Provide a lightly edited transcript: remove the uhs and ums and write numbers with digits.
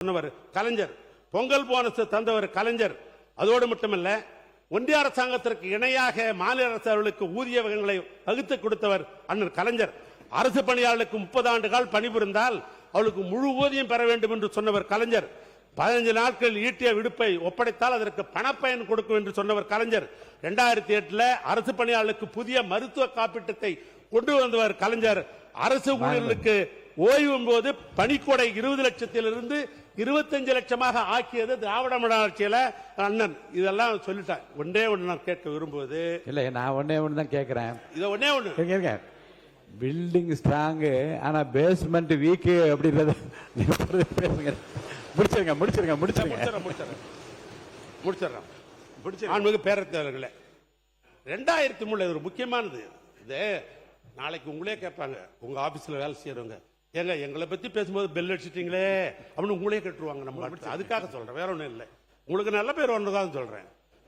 சொன்னவர் கலைஞர், பொங்கல் போனஸ் தந்தவர் கலைஞர். அதோடு மட்டுமல்ல, ஒன்றிய அரசாங்கத்திற்கு இணையாக மாநில அரசுகளுக்கு ஊதிய வகைகளை வகுத்து கொடுத்தவர் அண்ணன் கலைஞர். அரசு பணியாளர்களுக்கு 30 ஆண்டுகள் பணிபுரிந்தால் அவளுக்கு முழு ஊதியம் பெற வேண்டும் என்று சொன்னவர் கலைஞர். 15 நாட்கள் ஈட்டிய விடுப்பை ஒப்படைத்தால் அதற்கு பணப்பயன் கொடுக்கும் என்று சொன்னவர் கலைஞர். 2008 அரசு பணியாளர்களுக்கு புதிய மருத்துவ காப்பீட்டத்தை கொண்டு வந்தவர் கலைஞர். அரசு ஊழியர்களுக்கு ஓய்வும் போது பணிக்கொடை 20 லட்சத்திலிருந்து 25 லட்சமாக ஆக்கியது திராவிட மாடல் ஆட்சியில அண்ணன். இதெல்லாம் சொல்லிட்டார். ஒன்றே ஒன்று நான் கேட்க விரும்புவது இல்ல, நான் ஒன்னே ஒன்று தான் கேட்கிறேன். இது ஒன்னே ஒன்று, பில்டிங் ஸ்ட்ராங் ஆனா பேஸ்மெண்ட் வீக் அப்படின்றது. முடிச்சிருங்க முடிச்சிருங்க முடிச்சிருங்க முடிச்சிடறேன். ஆன்மீக பேரத்தவர்களே, 2003 ஒரு முக்கியமானது. இது நாளைக்கு உங்களே கேட்பாங்க, உங்க ஆபீஸ்ல வேலை செய்யறவங்க, ஏங்க எங்களை பத்தி பேசும்போது பெல் அடிச்சிட்டீங்களே அப்படின்னு உங்களே கேட்டுருவாங்க. நம்ம அதுக்காக சொல்றேன், வேற ஒண்ணும் இல்லை. உங்களுக்கு நல்ல பேர் ஒன்றுதான் சொல்றேன்.